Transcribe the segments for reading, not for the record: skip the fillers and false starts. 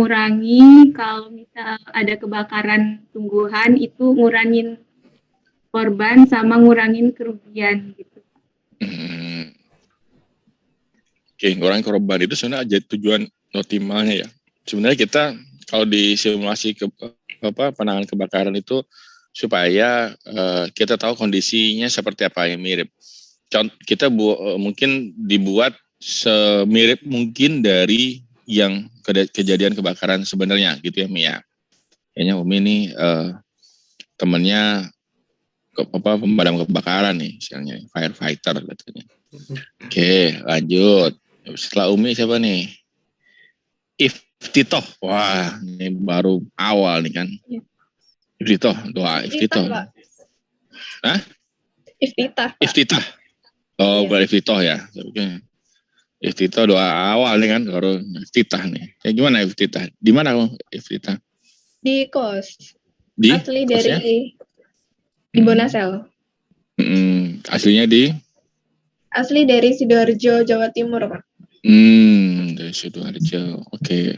mengurangi kalau misal ada kebakaran tumbuhan itu ngurangin korban sama ngurangin kerugian gitu. Oke, ngurangin korban itu sebenarnya tujuan optimalnya ya. Sebenarnya kita kalau di simulasi penanganan kebakaran itu supaya kita tahu kondisinya seperti apa yang mirip. Kita mungkin dibuat semirip mungkin dari yang kejadian kebakaran sebenarnya gitu ya Mia. Kayaknya Umi ini temennya pemadam kebakaran nih, misalnya firefighter katanya. Oke, lanjut. Setelah Umi siapa nih? Iftitoh. Wah, ini baru awal nih kan. Iftitoh, doa Iftitoh. Hah? Iftitah. Oh, bukan Iftitoh ya. Oke. Iftitah doa awal nih kan, baru Iftitah nih. Ya gimana Iftitah? Di mana Iftitah? Di kos. Di asli kosnya? Di Bonasel. Aslinya di? Asli dari Sidoarjo, Jawa Timur, Pak. Dari Sidoarjo. Oke.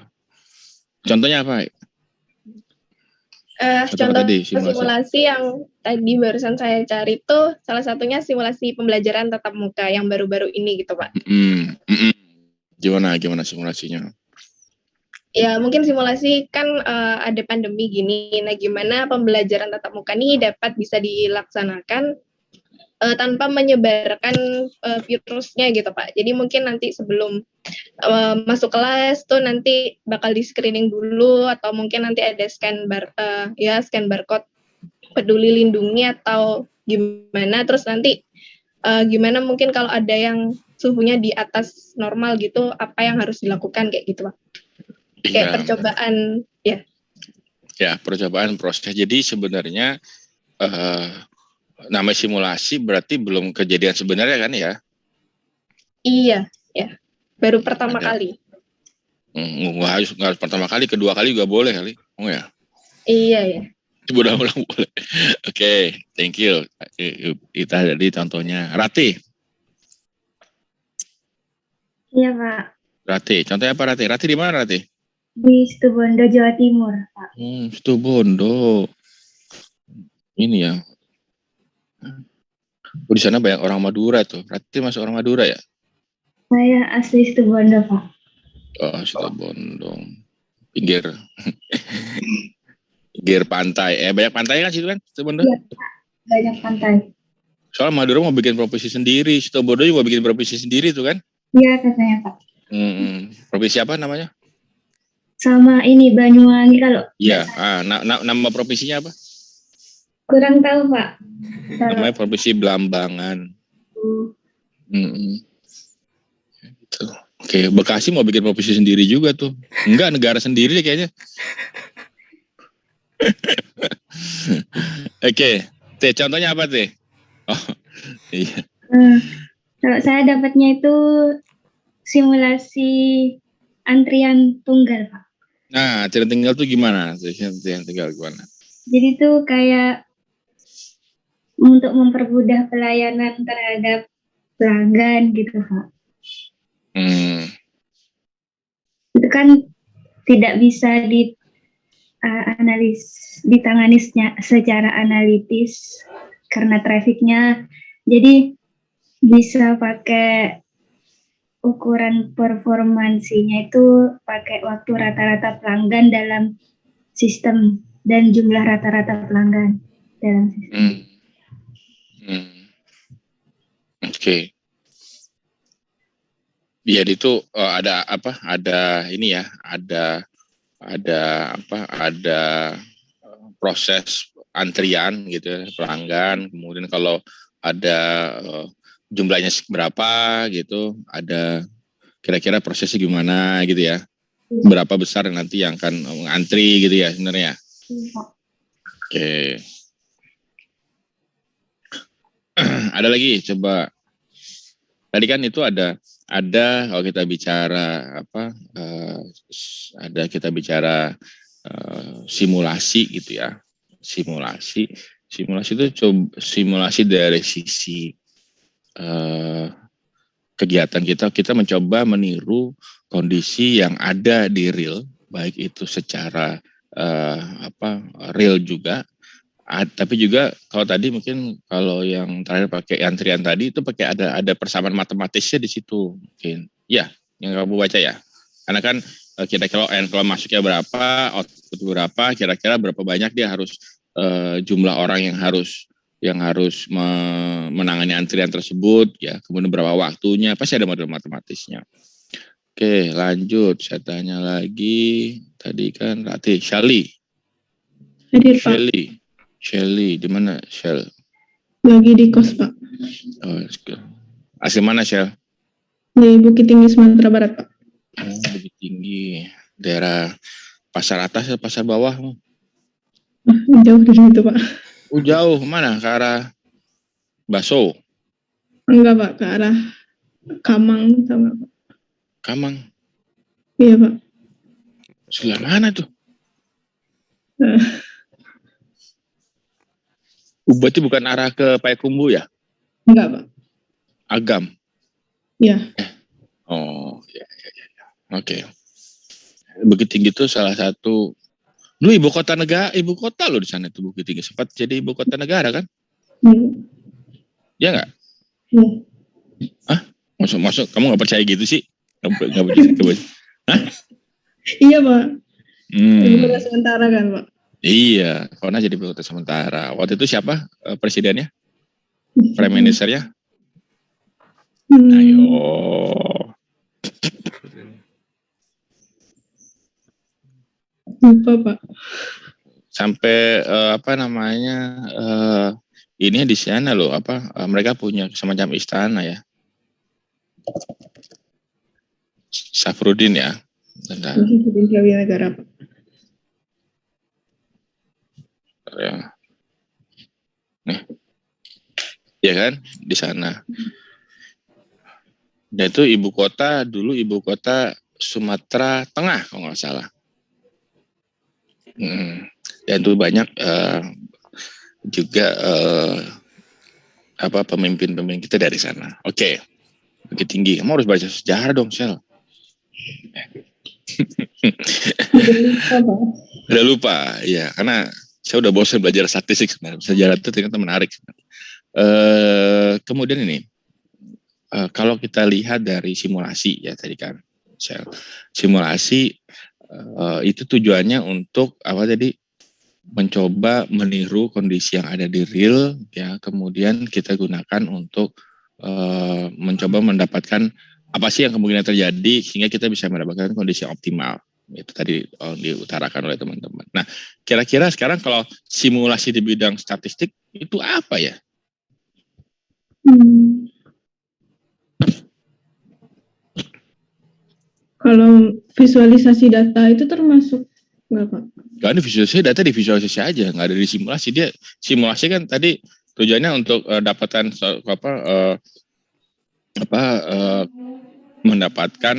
Contohnya apa? Contoh simulasi yang tadi barusan saya cari itu salah satunya simulasi pembelajaran tatap muka yang baru-baru ini gitu, Pak. Gimana simulasinya? Ya mungkin simulasi kan ada pandemi gini. Nah gimana pembelajaran tatap muka ini dapat bisa dilaksanakan tanpa menyebarkan virusnya gitu Pak. Jadi mungkin nanti sebelum masuk kelas tuh nanti bakal di screening dulu atau mungkin nanti ada scan barcode peduli lindungi atau gimana. Terus nanti gimana mungkin kalau ada yang suhunya di atas normal gitu apa yang harus dilakukan kayak gitu Pak. Kayak percobaan ya. Ya percobaan proses. Jadi sebenarnya nama simulasi berarti belum kejadian sebenarnya kan ya? Iya, ya. Baru pertama kali. Nggak harus pertama kali, kedua kali juga boleh kali. Oh ya? Iya, ya. Ulang-ulang boleh. Oke, thank you. Kita jadi contohnya. Rati. Iya, Pak. Rati, contohnya apa Rati? Rati di mana Rati? Di Situbondo, Jawa Timur, Pak. Situbondo. Ini ya. Di sana banyak orang Madura tuh. Rati masuk orang Madura ya? Saya asli Situbondo, Pak. Oh, Situbondo. Pinggir pantai. Banyak pantai kan situ kan? Situbondo? Iya, Pak. Banyak pantai. Soal Madura mau bikin provinsi sendiri. Situbondo juga bikin provinsi sendiri tuh kan? Iya, katanya, Pak. Provinsi apa namanya? Sama ini Banyuwangi kalau. Iya. Nama provinsinya apa? Kurang tahu Pak. Namanya Provinsi Blambangan. Gitu. Oke, Bekasi mau bikin provinsi sendiri juga tuh. Enggak, negara sendiri deh kayaknya. Oke, Teh, contohnya apa Teh? Oh, iya. Kalau saya dapatnya itu simulasi antrian tunggal, Pak. Nah, antrian tunggal tuh gimana? Antrian tunggal gimana? Jadi tuh kayak untuk mempermudah pelayanan terhadap pelanggan gitu, Pak. Itu kan tidak bisa ditangani secara analitis karena trafiknya. Jadi bisa pakai ukuran performansinya itu pakai waktu rata-rata pelanggan dalam sistem dan jumlah rata-rata pelanggan dalam sistem. Oke. Ya itu ada apa? Ada ini ya, ada proses antrian gitu ya, pelanggan. Kemudian kalau ada jumlahnya berapa gitu, ada kira-kira prosesnya gimana gitu ya. Berapa besar nanti yang akan mengantri gitu ya sebenarnya. Oke. Ada lagi coba. Tadi kan itu ada kalau kita bicara simulasi gitu ya. Simulasi itu simulasi dari sisi kegiatan kita mencoba meniru kondisi yang ada di real baik itu secara real juga. Tapi juga kalau tadi mungkin kalau yang terakhir pakai antrian tadi itu pakai ada persamaan matematisnya di situ mungkin. Ya, yang kamu baca ya. Karena kan kira-kira kalau masuknya berapa, output berapa, kira-kira berapa banyak dia harus jumlah orang yang harus menangani antrian tersebut ya. Kemudian berapa waktunya, pasti ada model matematisnya. Oke, lanjut. Saya tanya lagi. Tadi kan Ratih, Shelly. Hadir, Pak. Shelly, di mana Shell? Lagi di kos, Pak. Oh, asli mana Shell? Di Bukit Tinggi, Sumatera Barat, Pak. Oh, Bukit Tinggi, daerah pasar atas atau pasar bawah? Jauh dari itu, Pak. Jauh, mana? Ke arah Baso? Enggak, Pak, ke arah Kamang sama Pak. Kamang? Iya, Pak. Sebelah mana tuh? Berarti bukan arah ke Payakumbuh ya? Enggak, Pak. Agam? Iya. Oh, ya. Oke. Bukit Tinggi itu salah satu. Lu ibu kota lo di sana itu Bukit Tinggi. Sempat jadi ibu kota negara kan? Ya nggak? Iya. Hah? Masuk kamu nggak percaya gitu sih? Nggak percaya? Hah? Iya, Pak. Ibu kota sementara kan, Pak? Iya, pernah jadi ibu kota sementara. Waktu itu siapa presidennya? Prime Ministernya? Ayo. Lupa, Pak. Sampai ini di sana loh, mereka punya semacam istana ya. Safruddin ya. Safruddin Negara, Pak. Ya. Nih. Ya kan, di sana. Dan itu ibu kota Sumatera Tengah kalau nggak salah. Dan itu banyak juga pemimpin-pemimpin kita dari sana. Oke. Bukit Tinggi. Kamu harus baca sejarah dong, Sel. Udah lupa, ya, karena saya udah bosan belajar statistik sebenarnya. Sejarah itu ternyata menarik. Kemudian ini, kalau kita lihat dari simulasi ya tadi kan, Sel. Simulasi itu tujuannya untuk mencoba meniru kondisi yang ada di real ya, kemudian kita gunakan untuk mencoba mendapatkan apa sih yang kemungkinan terjadi sehingga kita bisa mendapatkan kondisi yang optimal. Itu tadi diutarakan oleh teman-teman. Nah, kira-kira sekarang kalau simulasi di bidang statistik itu apa ya? Kalau visualisasi data itu termasuk nggak, Pak? Gak ada visualisasi data, di visualisasi aja, nggak ada di simulasi. Dia simulasi kan tadi tujuannya untuk dapatkan mendapatkan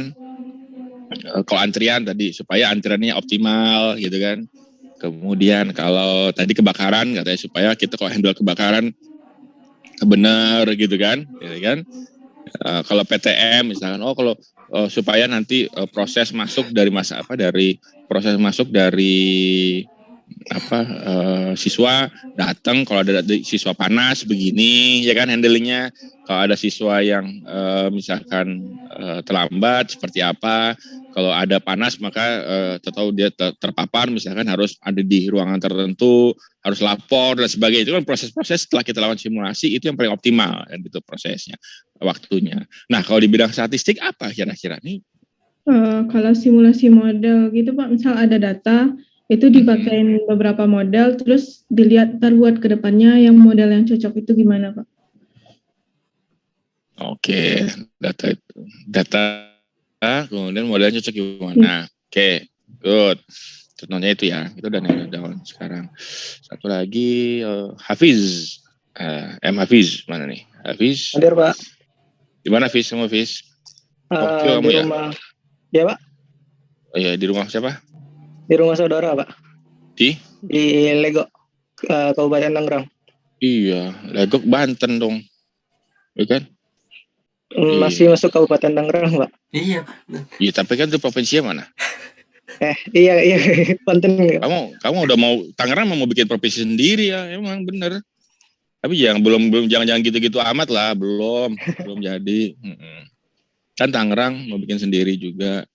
kalau antrian tadi supaya antriannya optimal gitu kan. Kemudian kalau tadi kebakaran katanya supaya kita kalau handle kebakaran benar gitu kan. Kalau PTM misalkan supaya nanti proses masuk dari siswa datang, kalau ada siswa panas begini ya kan handlingnya, kalau ada siswa yang misalkan terlambat seperti apa, kalau ada panas maka tahu dia terpapar misalkan harus ada di ruangan tertentu, harus lapor dan sebagainya. Itu kan proses-proses setelah kita lakukan simulasi itu yang paling optimal dan itu prosesnya, waktunya. Nah kalau di bidang statistik apa kira-kira nih? Kalau simulasi model gitu Pak, misal ada data itu dipakein beberapa model, terus dilihat buat kedepannya yang model yang cocok itu gimana Pak? Oke, data kemudian modelnya cocok gimana? Oke, good. Contohnya itu ya, itu udah naik down sekarang. Satu lagi Hafiz, Hafiz mana nih? Hafiz? Hadir Pak. Di mana Hafiz? Sama Hafiz? Di rumah. Ya Pak. Oh iya, di rumah siapa? Di rumah saudara Pak. Di Legok, Kabupaten Tangerang. Iya, Legok Banten dong, ya kan? Masih masuk Kabupaten Tangerang Pak. Iya Pak. Iya, tapi kan itu provinsinya mana? Iya penting. Kamu udah mau Tangerang mau bikin provinsi sendiri ya, emang bener. Tapi jangan gitu-gitu amat lah, belum jadi. Kan Tangerang mau bikin sendiri juga.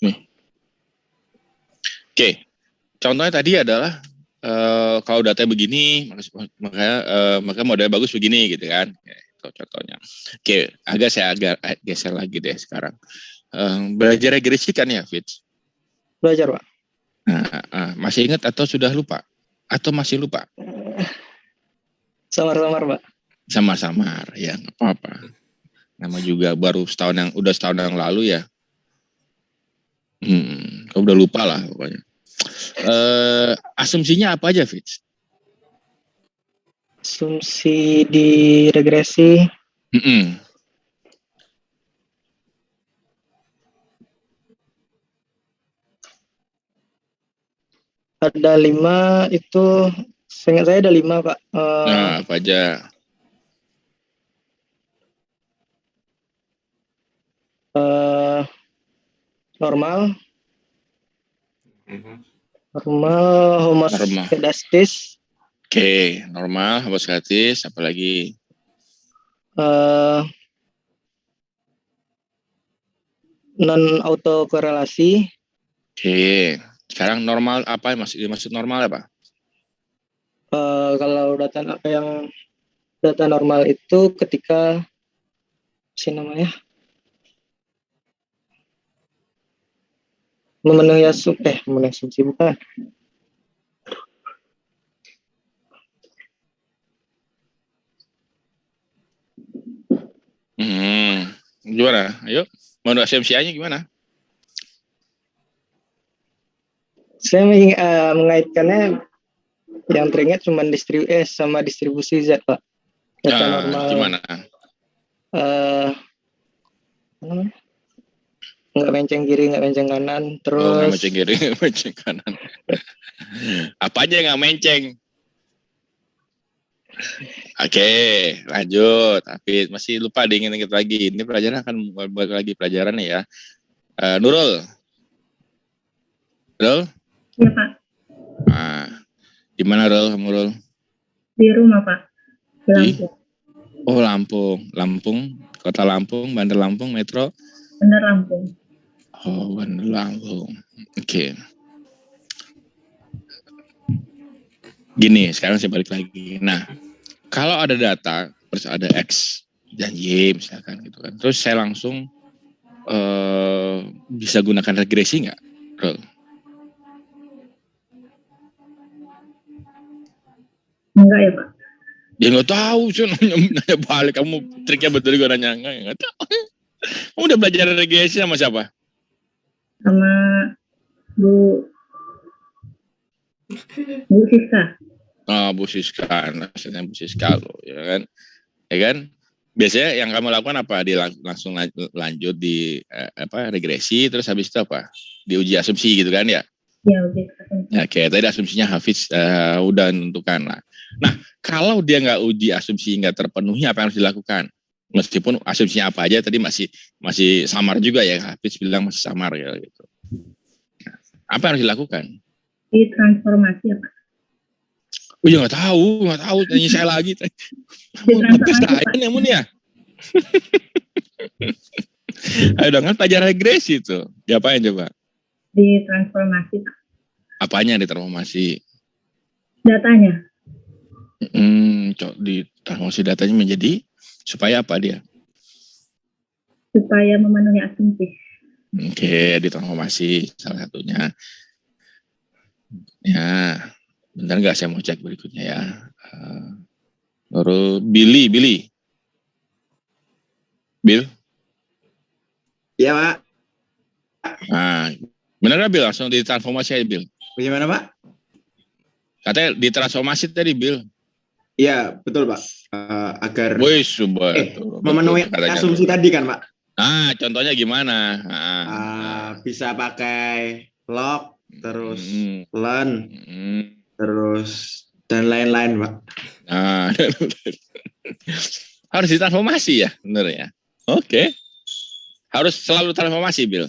Nih. Oke. Contohnya tadi adalah kalau datanya begini, maka modelnya bagus begini gitu kan. Itu contohnya. Oke, saya geser lagi deh sekarang. Belajar regresi kan ya, Fitz? Belajar, Pak. Masih ingat atau sudah lupa? Atau masih lupa? Samar-samar, Pak. Samar-samar, ya nggak apa-apa. Nama juga baru udah setahun yang lalu ya. Kau udah lupa lah pokoknya. Asumsinya apa aja, Fitz? Asumsi di regresi. Ada 5 itu, seingat saya ada 5, Pak. Nah, apa aja? Normal, homosedastis. Oke, normal, homosedastis, apalagi? Non autokorelasi. Oke, sekarang normal apa dimaksud normal apa? Kalau data normal itu ketika memenuhi asumsi bukan. Gimana? Ayo, menurut asumsinya gimana? Saya mengaitkannya yang teringat cuma sama distribusi Z, Pak. Data normal. Gimana? Nggak menceng kiri, nggak menceng kanan. Terus. Nggak menceng kiri, nggak menceng kanan. Apa aja nggak menceng? Oke, lanjut. Tapi masih lupa diinget lagi. Ini pelajaran akan balik lagi pelajaran ya. Nurul. Nurul? Iya, Pak. Di mana Nurul? Di rumah, Pak. Di Lampung. Lampung. Lampung, Kota Lampung, Bandar Lampung, Metro? Bandar Lampung. Bandar Lampung. Oke. Gini, sekarang saya balik lagi. Nah, kalau ada data, terus ada X dan Y misalkan gitu kan. Terus saya langsung bisa gunakan regresi nggak, Rol? Enggak ya, Pak? Ya nggak tahu, sih nanya balik. Kamu triknya betul juga nanya nggak tahu. Kamu udah belajar regresi sama siapa? Sama Bu Siska. Bu Siska, maksudnya Bu Siska lo, ya kan? Biasanya yang kamu lakukan apa? Langsung lanjut di regresi, terus habis itu apa? Diuji asumsi gitu kan ya? Ya, uji asumsi. Oke, tadi asumsinya Hafiz udah menentukan lah. Nah, kalau dia nggak uji asumsi nggak terpenuhi, apa yang harus dilakukan? Meskipun asumsinya apa aja tadi masih samar juga ya, Hafiz bilang masih samar ya gitu. Apa yang harus dilakukan? Ditransformasi ya, Pak? Oh ya nggak tahu, tanya saya lagi. Saya namun ya. Ayo dong, kan pelajaran regresi itu. Diapain coba? Ditransformasi, Pak. Apanya ditransformasi? Datanya. Ditransformasi datanya menjadi supaya apa dia? Supaya memenuhi asumsi. Oke, ditransformasi salah satunya. Ya, bentar nggak saya mau cek berikutnya ya. Baru Bill. Iya, Pak. Nah, benar nggak Bill? Langsung ditransformasi aja Bill. Bagaimana, Pak? Katanya ditransformasi tadi Bill. Iya, betul Pak. Agar memenuhi asumsi tadi kan Pak. Nah, contohnya gimana? Bisa pakai log, terus learn, terus dan lain-lain Pak. Nah, harus ditransformasi ya, benar ya. Oke. Harus selalu transformasi, Bill.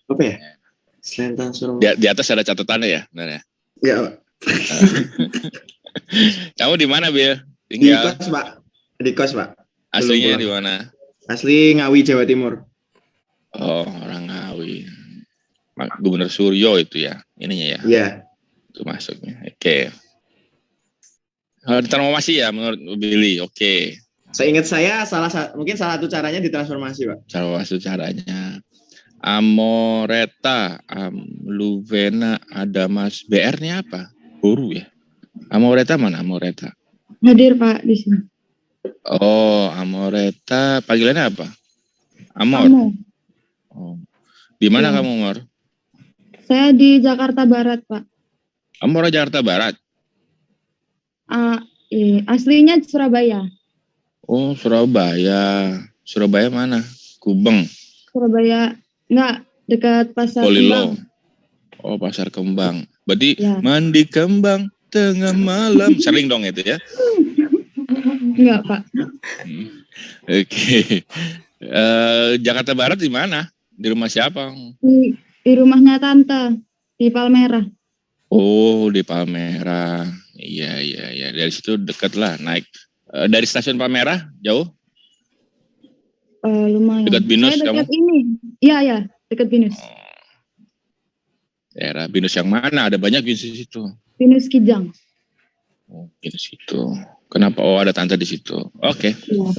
Apa ya? Selain transformasi. Di atas ada catatannya ya, benar ya? Ya. Kamu di mana, Bill? Tinggal di kos, Pak. Di kos, Pak. Aslinya di mana? Asli Ngawi, Jawa Timur. Oh, orang Ngawi. Gubernur Suryo itu ya, ininya ya. Iya. Itu masuknya. Oke. Transformasi ya menurut Billy. Oke. Seingat saya mungkin salah satu caranya ditransformasi, Pak. Salah satu caranya. Amoreta, Amluvena, Adamas, BR-nya apa? Guru ya. Amoreta mana? Amoreta. Hadir Pak di sini. Oh, Amoreta. Panggilannya apa? Amor. Oh. Di mana kamu, Mor? Saya di Jakarta Barat, Pak. Kamu orang Jakarta Barat? Aslinya Surabaya. Oh, Surabaya. Surabaya mana? Gubeng. Surabaya, enggak, dekat Pasar Polilo. Kembang. Oh, Pasar Kembang. Berarti ya. Mandi kembang tengah malam. Sering dong itu ya? Enggak, Pak. Oke. Jakarta Barat di mana? Di rumah siapa? Di rumahnya Tante, di Palmerah. Oh, di Palmerah. Iya. Dari situ dekat lah, naik. Dari stasiun Palmerah, jauh? Lumayan. Dekat Binus saya dekat kamu? Ini. Iya, dekat Binus. Daerah Binus yang mana? Ada banyak Binus di situ. Binus Kijang. Oh, Binus itu. Kenapa? Oh, ada tante di situ. Oke. Iya.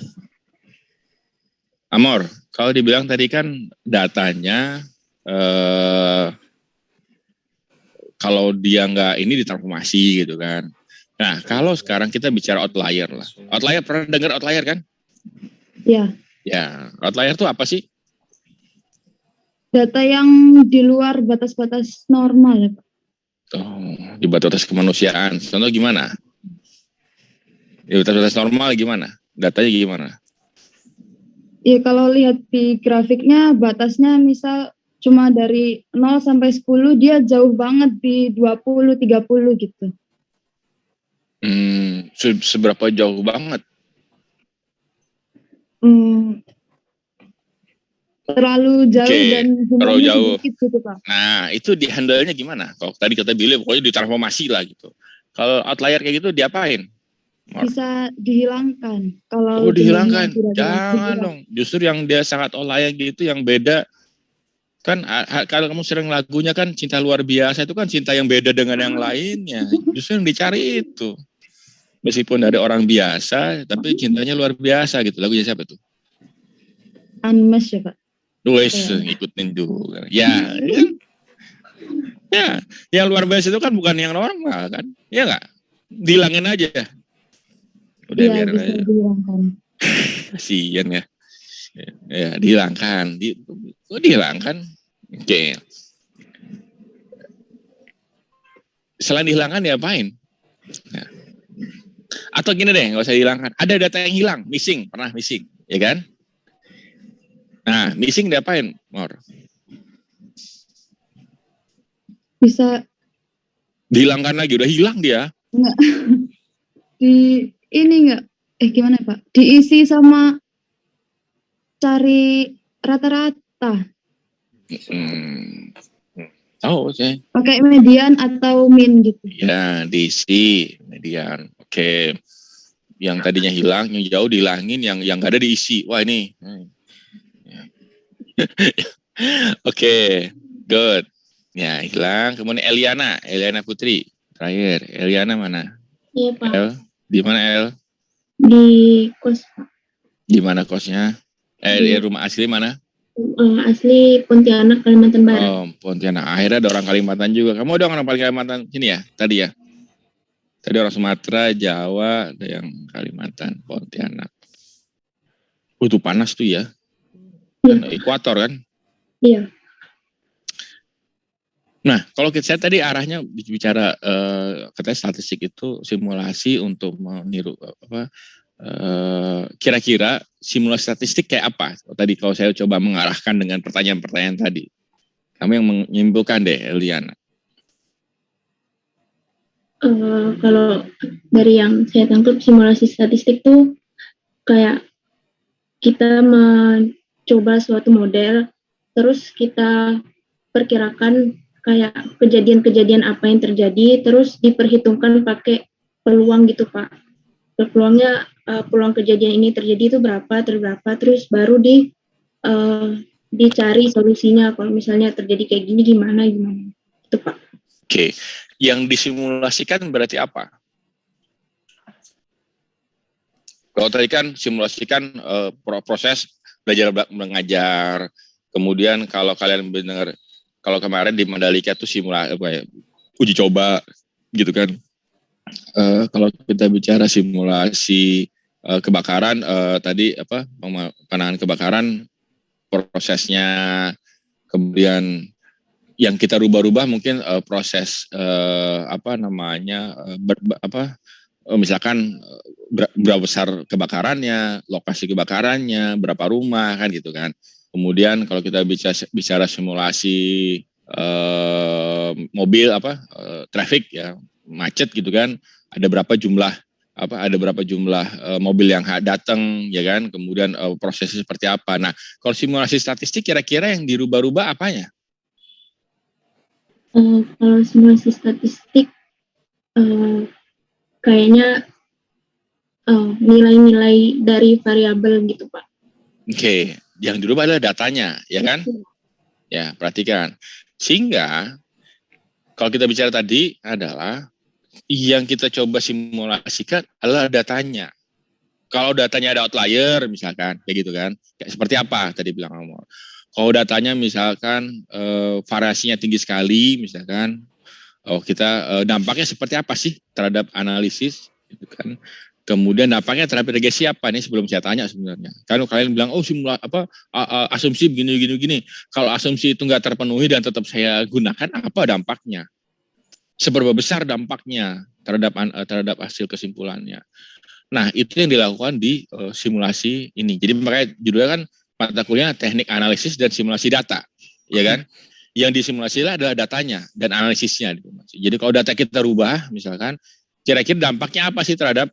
Amor, kalau dibilang tadi kan datanya kalau dia nggak ini ditransformasi gitu kan. Nah, kalau sekarang kita bicara outlier lah. Outlier, pernah dengar outlier kan? Iya. Ya, outlier itu apa sih? Data yang di luar batas-batas normal ya, Pak. Oh, di batas kemanusiaan. Contoh gimana? Di batas normal gimana? Datanya gimana? Ya kalau lihat di grafiknya batasnya misal cuma dari 0 sampai 10 dia jauh banget di 20, 30 gitu. Seberapa jauh banget? Terlalu jauh dan terlalu jauh. Sedikit gitu, Pak. Nah, itu di handle-nya gimana? Kalau tadi kata Billy pokoknya ditransformasi lah gitu. Kalau outlier kayak gitu diapain? Bisa dihilangkan. Kalau dihilangkan. Jangan dong. Justru yang dia sangat outlier gitu, yang beda. Kan kalau kamu sering lagunya kan cinta luar biasa, itu kan cinta yang beda dengan yang lainnya. Justru yang dicari itu. Meskipun dari orang biasa, tapi cintanya luar biasa gitu. Lagunya siapa tuh? Unmes ya, Pak. Wes, ngikutin juga. Ya, yang luar biasa itu kan bukan yang normal kan? Ya nggak? Dihilangin aja. Udah ya, biarin aja. Dihilangkan. Kasian ya. Ya, dihilangkan. Dihilangkan. Oke. Selain dihilangkan diapain? Nah. Atau gini deh, nggak usah dihilangkan. Ada data yang hilang, missing, pernah missing, ya kan? Nah, missing diapain, Mor? Bisa dihilangkan lagi, udah hilang dia. Enggak. Gimana Pak? Diisi sama cari rata-rata. Tahu sih. Pakai median atau min gitu. Ya, diisi median. Oke. Yang tadinya hilang, yang jauh dihilangin, yang nggak ada diisi. Wah, ini. Oke, good. Ya, hilang. Kemudian Eliana Putri. Terakhir, Eliana mana? Iya, Pak. El, di mana El? Di kos, Pak. Di mana kosnya? Rumah asli mana? Asli Pontianak, Kalimantan Barat. Oh, Pontianak. Akhirnya ada orang Kalimantan juga. Kamu ada orang Kalimantan sini ya? Tadi ya? Tadi orang Sumatera, Jawa, ada yang Kalimantan, Pontianak. Itu panas tuh ya? Iya. Ekuator kan? Iya. Nah, kalau saya tadi arahnya bicara katanya statistik itu simulasi untuk meniru kira-kira simulasi statistik kayak apa? Tadi kalau saya coba mengarahkan dengan pertanyaan-pertanyaan tadi, kamu yang menyimpulkan deh, Eliana. Kalau dari yang saya tangkap simulasi statistik tuh kayak kita mencoba suatu model, terus kita perkirakan kayak kejadian-kejadian apa yang terjadi, terus diperhitungkan pakai peluang gitu Pak. Peluangnya peluang kejadian ini terjadi itu berapa, terus baru dicari solusinya. Kalau misalnya terjadi kayak gini gimana itu Pak. Oke. Yang disimulasikan berarti apa? Kalau tadi kan simulasikan proses belajar mengajar. Kemudian kalau kalian benar, kalau kemarin di Mandalika itu simulasi uji coba gitu kan. Kalau kita bicara simulasi kebakaran tadi penanganan kebakaran prosesnya, kemudian yang kita rubah-rubah mungkin proses misalkan berapa besar kebakarannya, lokasi kebakarannya, berapa rumah kan gitu kan. Kemudian kalau kita bicara simulasi mobil traffic ya, macet gitu kan, ada berapa jumlah mobil yang datang ya kan, kemudian prosesnya seperti apa. Nah, kalau simulasi statistik kira-kira yang dirubah-rubah apanya? Kalau simulasi statistik kayaknya nilai-nilai dari variabel gitu Pak. Oke, yang dirubah adalah datanya, ya kan? Ya, perhatikan. Sehingga kalau kita bicara tadi adalah yang kita coba simulasikan adalah datanya. Kalau datanya ada outlier misalkan, kayak gitu kan, kayak seperti apa tadi bilang kamu. Kalau datanya misalkan variasinya tinggi sekali, misalkan, kita dampaknya seperti apa sih terhadap analisis, gitu kan? Kemudian dampaknya terhadap regressi apa nih sebelum saya tanya sebenarnya. Kalau kalian bilang, asumsi begini. Kalau asumsi itu nggak terpenuhi dan tetap saya gunakan, apa dampaknya? Seberapa besar dampaknya terhadap hasil kesimpulannya. Nah, itu yang dilakukan di simulasi ini. Jadi makanya judulnya kan mata kuliah teknik analisis dan simulasi data, ya kan? Yang disimulasi adalah datanya dan analisisnya. Jadi kalau data kita rubah, misalkan, kira-kira dampaknya apa sih terhadap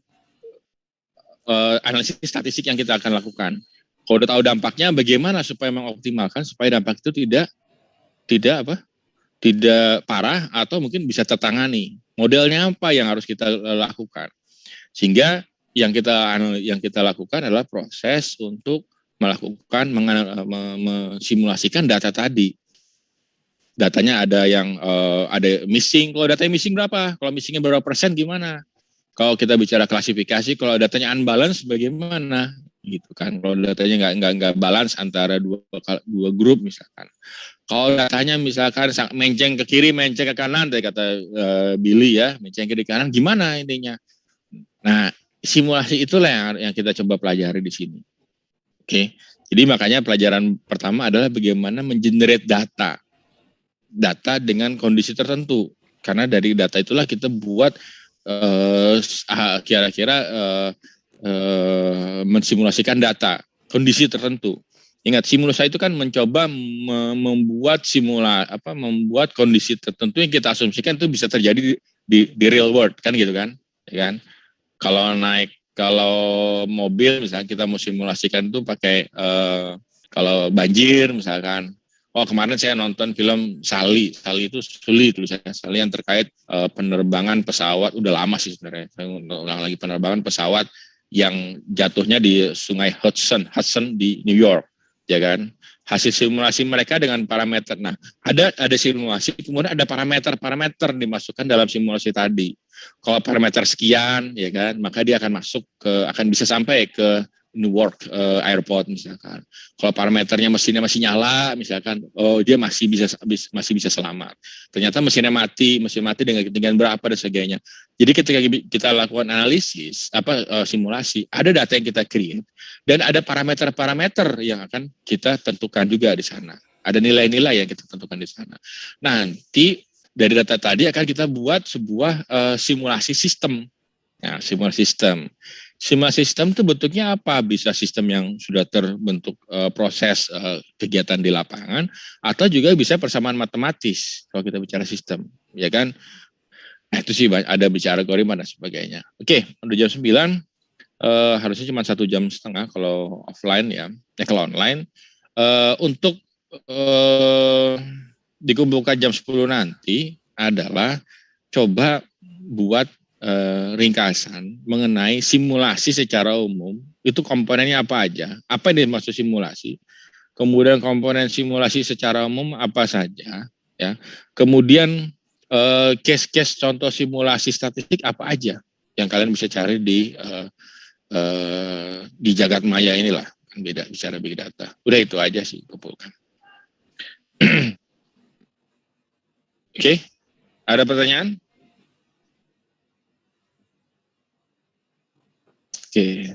analisis statistik yang kita akan lakukan? Kalau udah tahu dampaknya, bagaimana supaya mengoptimalkan supaya dampak itu tidak parah atau mungkin bisa tertangani. Modelnya apa yang harus kita lakukan? Sehingga yang kita lakukan adalah proses untuk melakukan mensimulasikan data tadi. Datanya ada yang ada missing. Kalau datanya missing berapa? Kalau missingnya berapa persen gimana? Kalau kita bicara klasifikasi, kalau datanya unbalance bagaimana? Gitu kan. Kalau datanya nggak balance antara dua grup misalkan. Kalau datanya misalkan menceng ke kiri, menceng ke kanan, tadi kata Billy ya, menceng ke kiri kanan, gimana intinya? Nah, simulasi itulah yang kita coba pelajari di sini. Oke. Jadi makanya pelajaran pertama adalah bagaimana mengenerate data dengan kondisi tertentu. Karena dari data itulah kita buat kira-kira mensimulasikan data kondisi tertentu. Ingat, simulasi itu kan mencoba membuat membuat kondisi tertentu yang kita asumsikan itu bisa terjadi di real world kan gitu kan, ya kan? Kalau mobil misalnya kita mau simulasikan itu pakai kalau banjir misalkan. Oh, kemarin saya nonton film Sally itu Sully tulisannya, Sally yang terkait penerbangan pesawat, udah lama sih sebenarnya. Saya ulang lagi, penerbangan pesawat yang jatuhnya di Sungai Hudson di New York, ya kan? Hasil simulasi mereka dengan parameter. Nah, ada simulasi, kemudian ada parameter dimasukkan dalam simulasi tadi. Kalau parameter sekian, ya kan, maka dia akan akan bisa sampai ke Newark Airport misalkan. Kalau parameternya mesinnya masih nyala misalkan, dia masih bisa selamat. Ternyata mesin mati dengan ketinggian berapa dan sebagainya. Jadi ketika kita lakukan analisis simulasi, ada data yang kita create dan ada parameter-parameter yang akan kita tentukan juga di sana. Ada nilai-nilai yang kita tentukan di sana. Nanti dari data tadi akan kita buat sebuah simulasi sistem. Nah, simulasi sistem itu bentuknya apa? Bisa sistem yang sudah terbentuk proses kegiatan di lapangan, atau juga bisa persamaan matematis kalau kita bicara sistem, ya kan? Nah, itu sih ada bicara algoritma dan sebagainya. Oke, udah jam 9. Harusnya cuma 1,5 jam kalau offline ya. Kalau online. Untuk dikumpulkan jam 10 nanti adalah coba buat ringkasan mengenai simulasi secara umum. Itu komponennya apa aja? Apa yang dimaksud simulasi? Kemudian komponen simulasi secara umum apa saja? Ya. Kemudian case-case contoh simulasi statistik apa aja yang kalian bisa cari di jagat maya inilah, kan beda bicara big data. Udah itu aja sih kumpulkan. Oke, ada pertanyaan? Oke,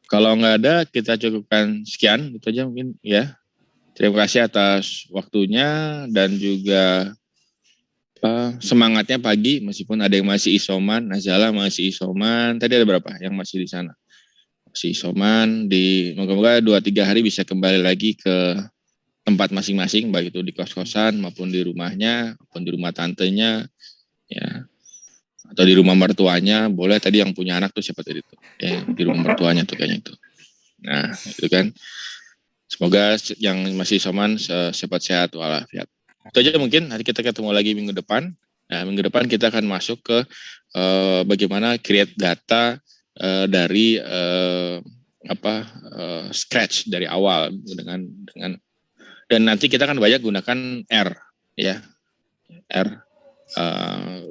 kalau nggak ada kita cukupkan sekian, itu aja mungkin ya. Terima kasih atas waktunya dan juga semangatnya pagi, meskipun ada yang masih isoman. Nazala masih isoman. Tadi ada berapa yang masih di sana? Masih isoman. Moga-moga 2-3 hari bisa kembali lagi ke tempat masing-masing, baik itu di kos-kosan maupun di rumahnya, maupun di rumah tantenya, ya, atau di rumah mertuanya. Boleh, tadi yang punya anak tuh siapa tadi tuh? Ya, di rumah mertuanya tuh kayaknya itu. Nah, itu kan. Semoga yang masih isoman sehat walafiat. Itu aja mungkin, nanti kita ketemu lagi minggu depan. Nah, minggu depan kita akan masuk ke bagaimana create data dari scratch dari awal dengan dan nanti kita akan banyak gunakan R ya. R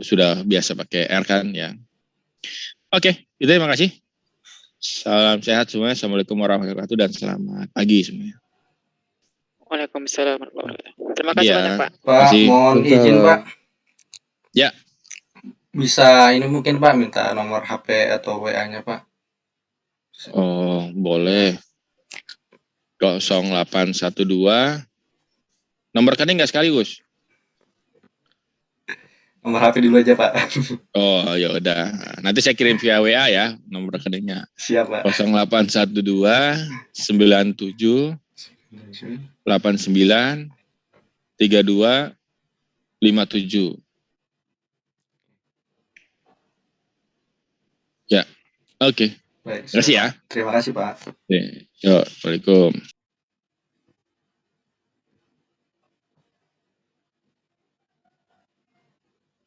sudah biasa pakai R kan ya. Oke, itu terima kasih. Salam sehat semuanya. Assalamualaikum warahmatullahi wabarakatuh dan selamat pagi semuanya. Waalaikumsalam warahmatullahi wabarakatuh. Terima kasih banyak, Pak. Pak, mohon izin, Pak. Ya. Bisa ini mungkin, Pak, minta nomor HP atau WA-nya, Pak. Oh, boleh. 0812. Nomor rekening nggak sekaligus? Nomor HP dulu aja, Pak. Oh, ya udah. Nanti saya kirim via WA ya nomor rekeningnya. Siap, Pak. 0812 97 89 32 57. Ya, oke. Baik, terima kasih ya. Terima kasih, Pak. Yuk, Assalamualaikum.